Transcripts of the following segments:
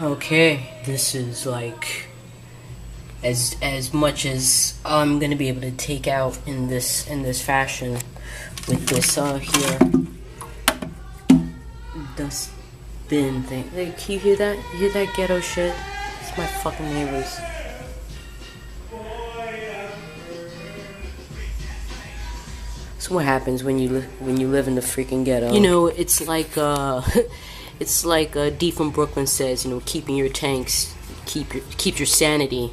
Okay, this is like as much as I'm gonna be able to take out in this fashion with this here dustbin thing. Hey, can you hear that? You hear that ghetto shit? It's my fucking neighbors. So what happens when you live in the freaking ghetto? You know, it's like it's like D from Brooklyn says, you know, keeping your tanks, keep your sanity,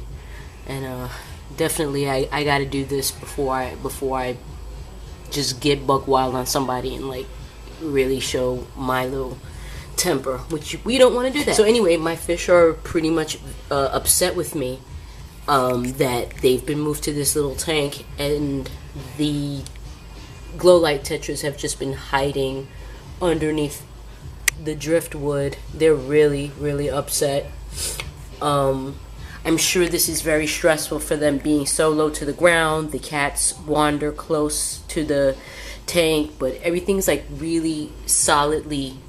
and definitely I got to do this before I just get buck wild on somebody and like really show my little temper, which we don't want to do that. So anyway, my fish are pretty much upset with me that they've been moved to this little tank, and the glow light tetras have just been hiding underneath the driftwood. They're really upset. I'm sure this is very stressful for them being so low to the ground. The cats wander close to the tank, but everything's like really solidly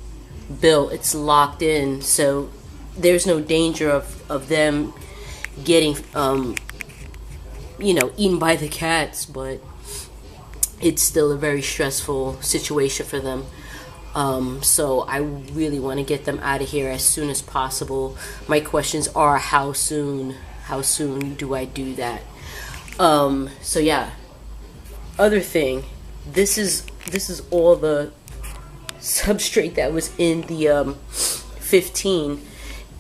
built. It's locked in, so there's no danger of them getting you know, eaten by the cats, but it's still a very stressful situation for them. So I really want to get them out of here as soon as possible. My questions are, how soon do I do that? So yeah. Other thing, this is all the substrate that was in the 15.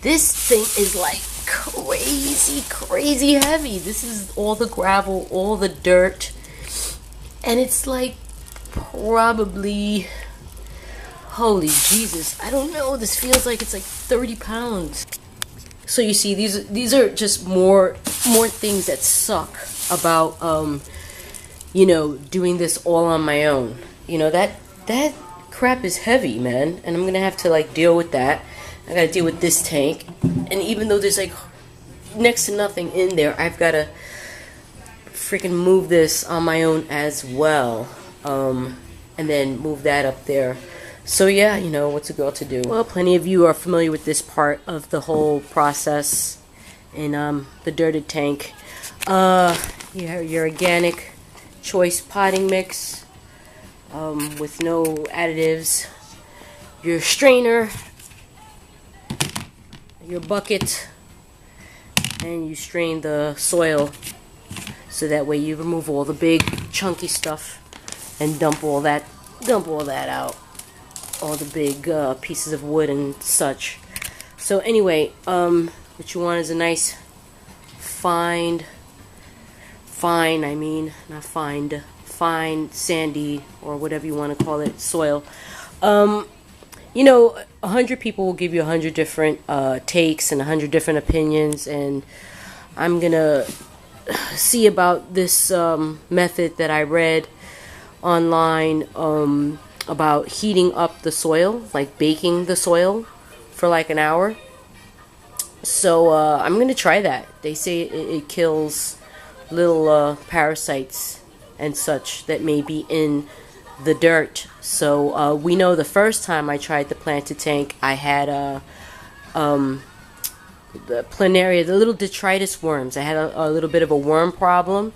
This thing is like crazy heavy. This is all the gravel, all the dirt, and it's like probably, holy Jesus, I don't know, this feels like it's like 30 pounds. So you see, these are just more things that suck about you know, doing this all on my own. You know, that crap is heavy, man, and I'm gonna have to like deal with that. I gotta deal with this tank, and even though there's like next to nothing in there, I've gotta freaking move this on my own as well, and then move that up there. So yeah, you know, what's a girl to do? Well, plenty of you are familiar with this part of the whole process in the dirted tank. Your organic choice potting mix with no additives, your strainer, your bucket, and you strain the soil so that way you remove all the big chunky stuff and dump all that out, all the big pieces of wood and such. So anyway, what you want is a nice fine sandy, or whatever you want to call it, soil. You know, 100 people will give you 100 different takes and 100 different opinions, and I'm gonna see about this method that I read online about heating up the soil, like baking the soil for like an hour. So I'm gonna try that. They say it kills little parasites and such that may be in the dirt. So we know the first time I tried the planted tank, I had the planaria, the little detritus worms. I had a little bit of a worm problem.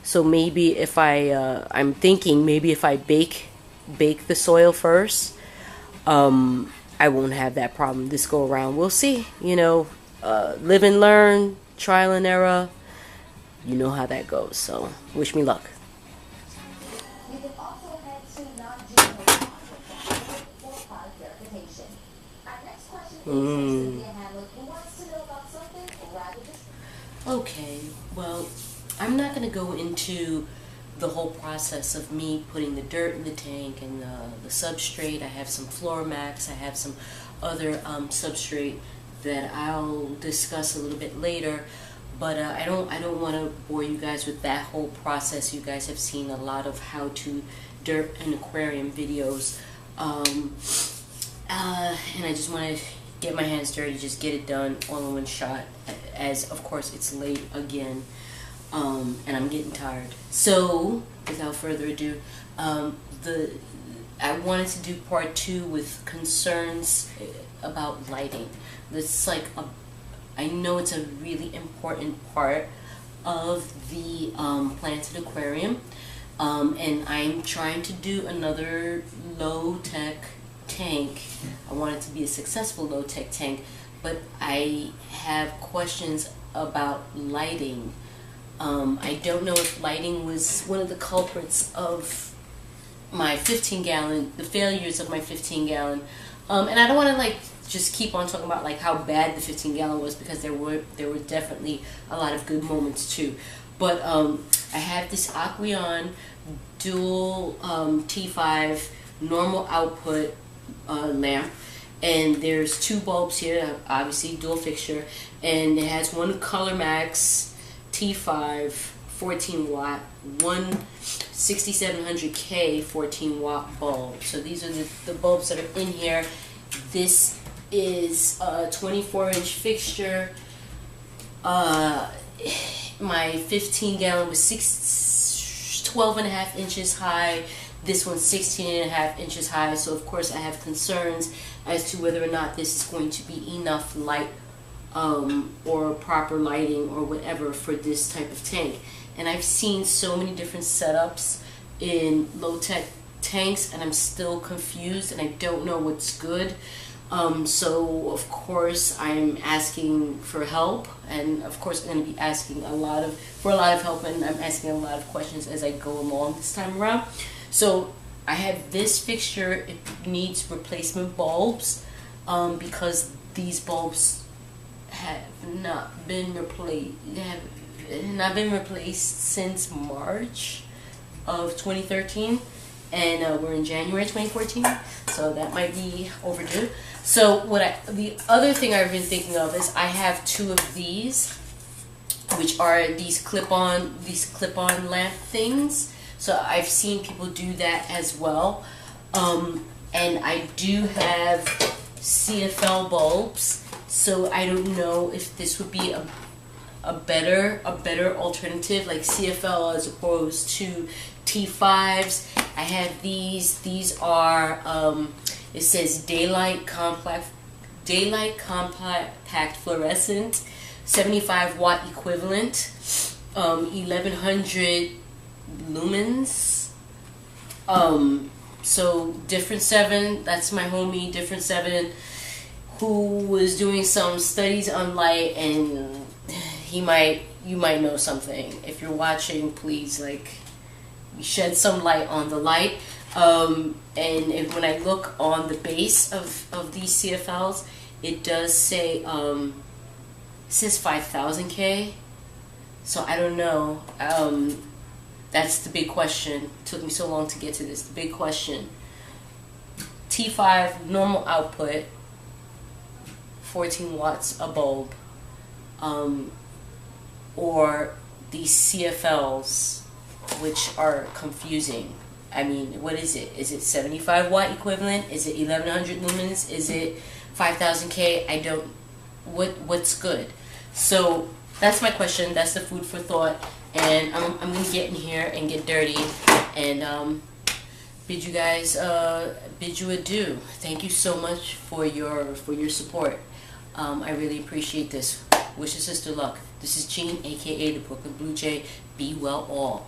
So maybe if I'm thinking maybe if I bake the soil first, I won't have that problem this go around. We'll see. You know, live and learn, trial and error. You know how that goes. So wish me luck. Okay, well, I'm not going to go into the whole process of me putting the dirt in the tank and the substrate. I have some Floramax, I have some other substrate that I'll discuss a little bit later. But I don't want to bore you guys with that whole process. You guys have seen a lot of how-to dirt and aquarium videos, and I just want to get my hands dirty, just get it done all in one shot, as of course it's late again, and I'm getting tired. So without further ado, I wanted to do part 2 with concerns about lighting. This like I know it's a really important part of the planted aquarium, and I'm trying to do another low-tech tank. I want it to be a successful low-tech tank, but I have questions about lighting. I don't know if lighting was one of the culprits of my 15-gallon, the failures of my 15-gallon. And I don't want to like just keep on talking about like how bad the 15-gallon was, because there were definitely a lot of good moments too. But I have this Aqueon dual T5 normal output lamp, and there's two bulbs here, obviously dual fixture, and it has one Color Max T5 14 watt, one 6700K 14 watt bulb. So these are the bulbs that are in here. This is a 24-inch fixture. My 15-gallon was 12.5 inches high. This one's 16.5 inches high. So of course I have concerns as to whether or not this is going to be enough light or proper lighting or whatever for this type of tank. And I've seen so many different setups in low-tech tanks, and I'm still confused and I don't know what's good. So of course I'm asking for help, and of course I'm going to be asking for a lot of help, and I'm asking a lot of questions as I go along this time around. So I have this fixture. It needs replacement bulbs because these bulbs have not been replaced. Since March of 2013, and we're in January 2014, so that might be overdue. So the other thing I've been thinking of is I have two of these, which are these clip-on lamp things. So I've seen people do that as well, and I do have CFL bulbs. So I don't know if this would be a better alternative, like CFL as opposed to T5s. I have these. These are it says daylight compact fluorescent, 75 watt equivalent, 1100 lumens. So Different 7, that's my homie Different 7, who was doing some studies on light, and you might know something. If you're watching, please like shed some light on the light. And when I look on the base of these CFLs, it does say it says 5000K. So I don't know. That's the big question. It took me so long to get to this. The big question. T5 normal output, 14 watts a bulb, or these CFLs, which are confusing. I mean, what is it? Is it 75 watt equivalent? Is it 1100 lumens? Is it 5000K? I don't. What's good? So that's my question. That's the food for thought. And I'm gonna get in here and get dirty and bid you guys bid you adieu. Thank you so much for your support. I really appreciate this. Wish your sister luck. This is Jean, aka the Brooklyn Blue Jay. Be well all.